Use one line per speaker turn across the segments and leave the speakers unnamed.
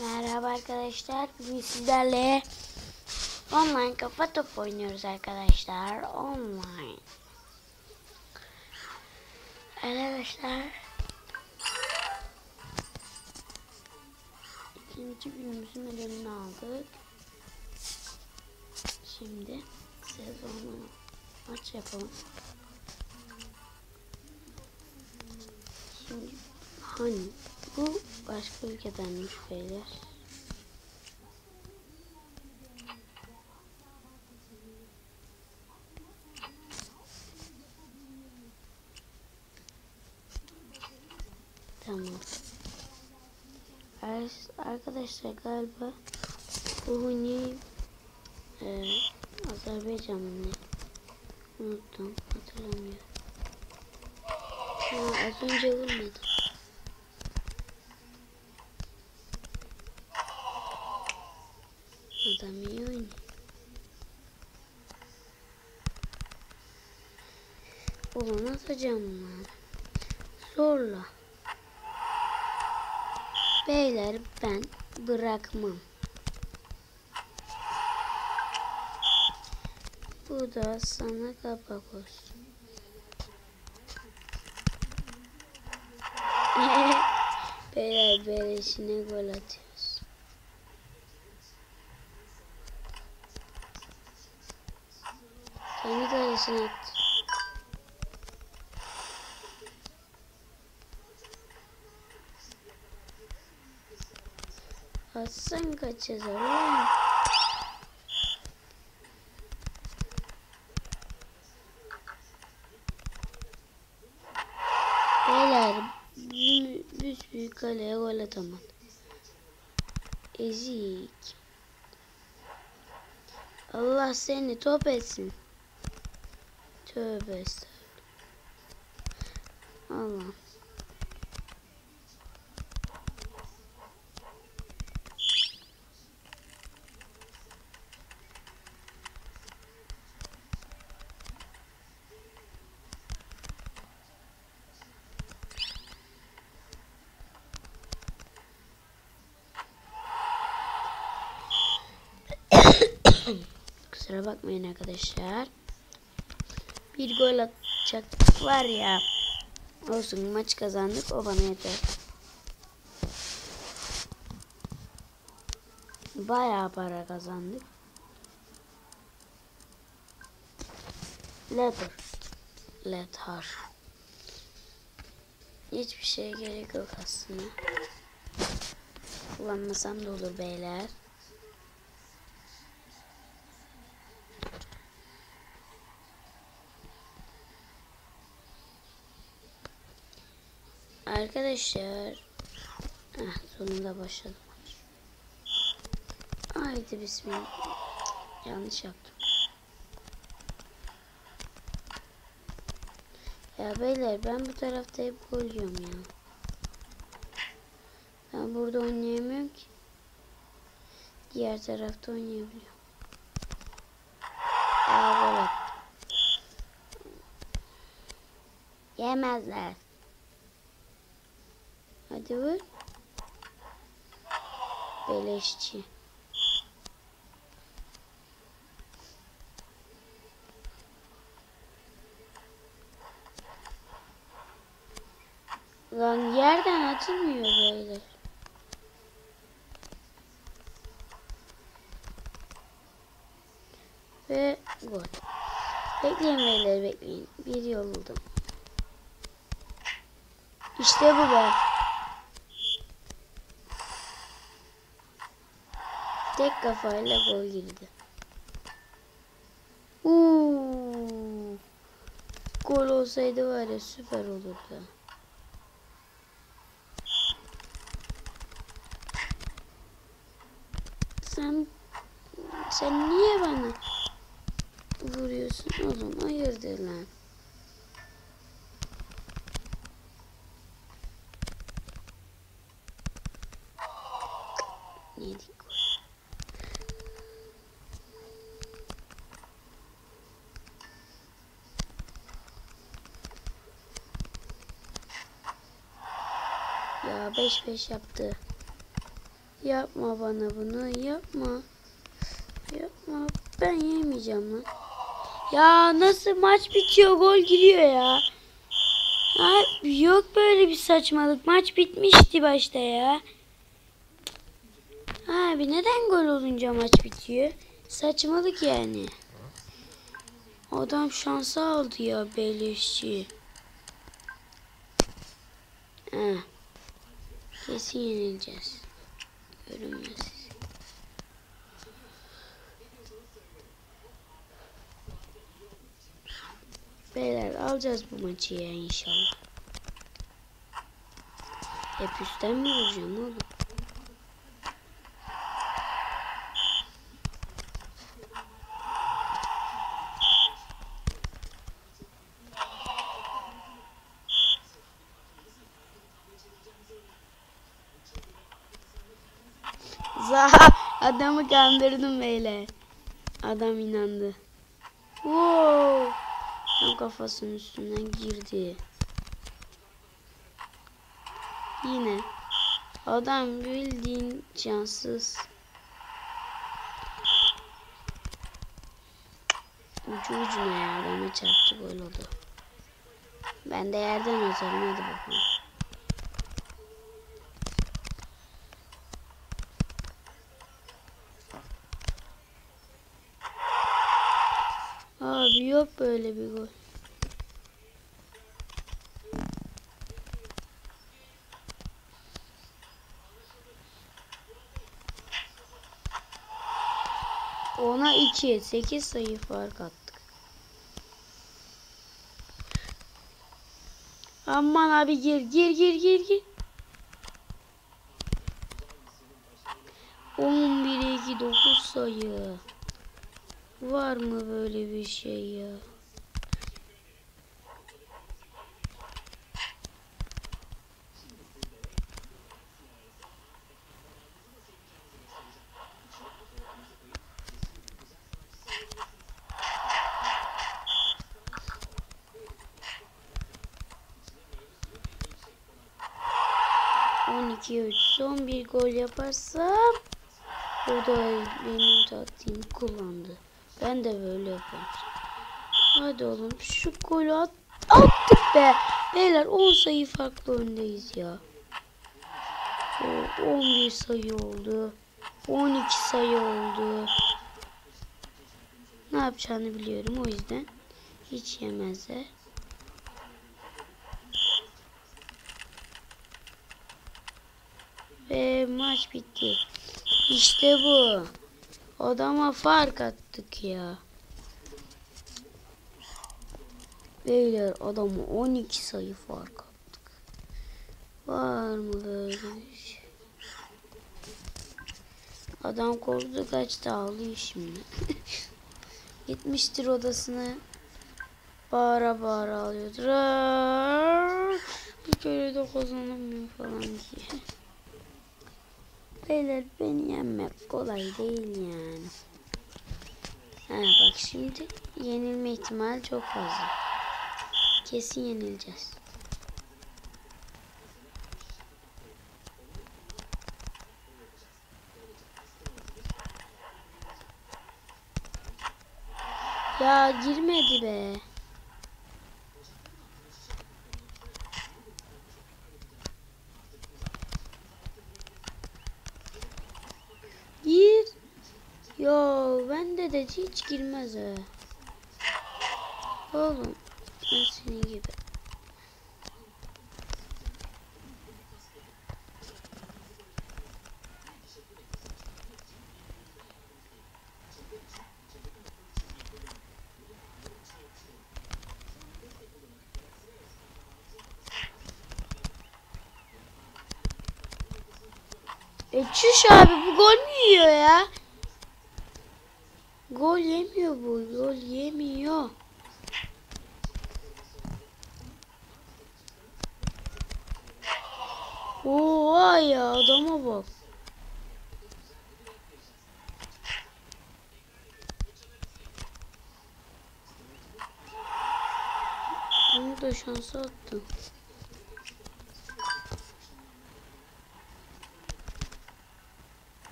Merhaba arkadaşlar. Bugün sizlerle online kafa topu oynuyoruz arkadaşlar. Online. Arkadaşlar. İkinci günümüzün ödülünü aldık. Şimdi sezonu maç yapalım. Şimdi hani bu başka ülkedenmiş beyler. Tamam. Arkadaşlar galiba bu Huni Azerbaycanlı, unuttum, hatırlamıyorum. Az önce vurmadım. Adam iyi oynuyor. Ulan atacağım lan. Zorla. Beyler ben bırakmam. Bu da sana kapak olsun. Beyler beleşine gol atıyoruz. Kendi kalesine attı. Atsan kaç yazar oğlum? Beyler büyük kaleye gol atamadı. Ezik. Allah seni top etsin. Tövbe estağfurullah. Allah. Kusura bakmayın arkadaşlar. Bir gol atacak var ya. Olsun, maç kazandık, o bana yeter. Bayağı para kazandık. Letter. Hiçbir şeye gerek yok aslında. Kullanmasam da olur beyler. Arkadaşlar. Sonunda başladım. Haydi bismillah. Yanlış yaptım. Ya beyler ben bu tarafta hep gol yiyorum ya. Ben burada oynayamıyorum ki. Diğer tarafta oynayabiliyorum. Gol attım. Yemezler. Hadi vur. Beleşçi. Lan yerden atılmıyor böyle. Ve gol. Bekleyin beyler, bekleyin. Bir yoruldum. İşte bu be. Tek kafayla gol girdi. Gol olsaydı var ya, süper olurdu. Sen niye bana vuruyorsun oğlum? Hayırdır lan? Yedik gol. Ya 5-5 yaptı. Yapma bana bunu. Yapma. Yapma. Ben yemeyeceğim lan. Ya nasıl maç bitiyor, gol giriyor ya. Ha, yok böyle bir saçmalık. Maç bitmişti başta ya. Abi neden gol olunca maç bitiyor? Saçmalık yani. Adam şansı aldı ya beleşçi. Kesin yenileceğiz. Görünmez. Beyler alacağız bu maçı ya inşallah. Hep üstten mi vuracağım oğlum? Adamı kandırdım beyler. Adam inandı. Wow. Tam kafasının üstünden girdi. Yine. Adam bildiğin cansız. Ucu ucuna ya adama çarptı, gol oldu. Ben de yerden atarım, hadi bakalım. Abi yok böyle bir gol. Ona 2, 8 sayı fark attık. Aman abi gir. 11'e 2, 9 sayı. Var mı böyle bir şey ya? Son bir gol yaparsam o da benim taktiğimi kullandı. Ben de böyle yaparım. Hadi oğlum şu golü attık be. Beyler 10 sayı farklı öndeyiz ya. 11 sayı oldu. 12 sayı oldu. Ne yapacağını biliyorum, o yüzden hiç yemezler. Ve maç bitti. İşte bu. Adama fark attık ya. Beyler adamı 12 sayı fark attık. Var mı böyle bir şey? Adam korktu, kaçtı, ağlıyor şimdi. Gitmiştir odasına. Bağıra bağıra ağlıyordur. Bir kere de kazanamıyor falan diye. Beyler beni yenmek kolay değil yani. Bak şimdi yenilme ihtimali çok fazla. Kesin yenileceğiz. Ya girmedi be. Gir. Yo bende de hiç girmez ha. Oğlum ben senin gibi. Çüş abi, bu gol mü yiyor ya? Gol yemiyor bu. Gol yemiyor. Oha ya, adama bak. Onu da şansa attı.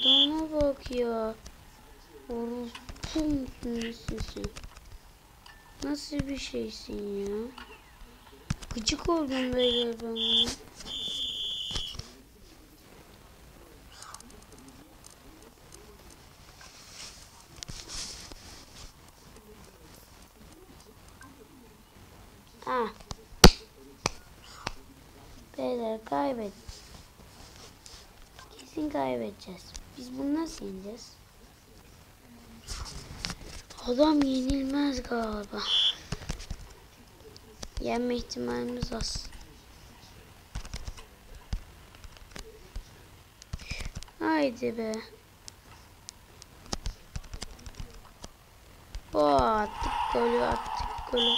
Adama bak ya. Orospu musun sen? Nasıl bir şeysin ya? Gıcık oldum beyler ben buna. Ah. Beyler kaybet. Kesin kaybedeceğiz. Biz bunu nasıl yeneceğiz? Adam yenilmez galiba. Yenme ihtimalimiz az. Haydi be. Attık golü, attık golü.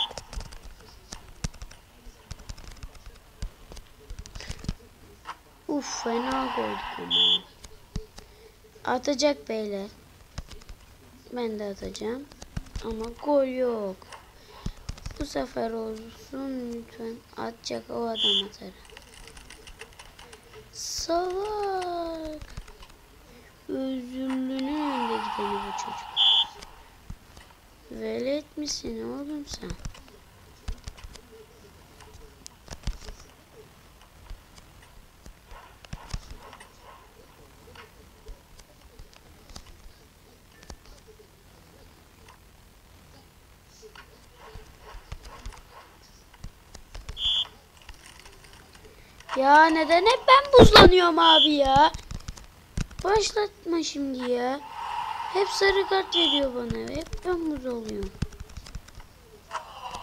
Uf, fena koyduk ama. Atacak beyler. Ben de atacağım. Ama gol yok. Bu sefer olsun lütfen. Atacak o adam atar. Salak. Özürlünün önde gideni bu çocuk. Velet misin oğlum sen? Ya neden hep ben buzlanıyorum abi ya? Başlatma şimdi ya. Hep sarı kart veriyor bana. Hep ben buz oluyorum.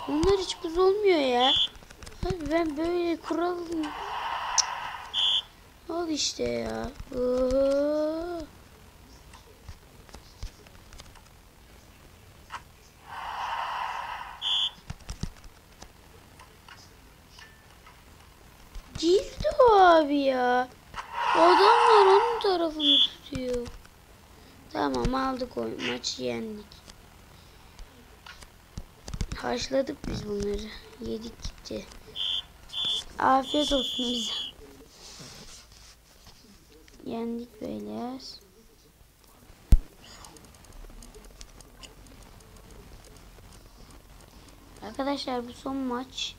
Onlar hiç buz olmuyor ya. Abi ben böyle kuralım. Al işte ya. Oo. Girdi o abi ya. Adamlar onun tarafını tutuyor. Tamam aldık o maçı yendik. Haşladık biz bunları. Yedik gitti. Afiyet olsun bize. Yendik beyler. Arkadaşlar bu son maç.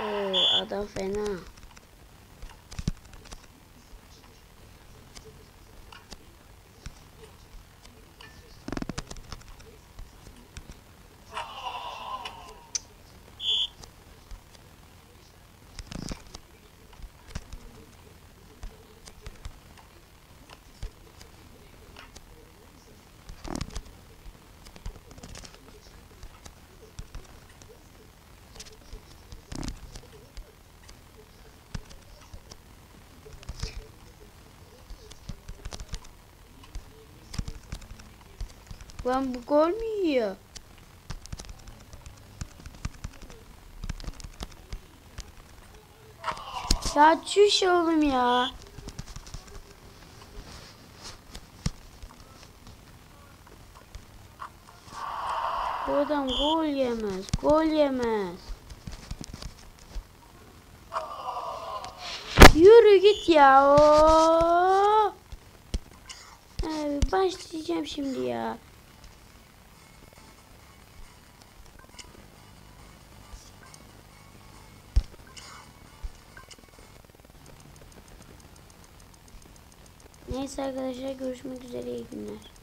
Oo, adam fena. Lan bu gol mü yiyor? Ya çüş oğlum ya. Bu adam gol yemez. Gol yemez. Yürü git ya. Oo. Abi başlayacağım şimdi ya. Neyse arkadaşlar görüşmek üzere, iyi günler.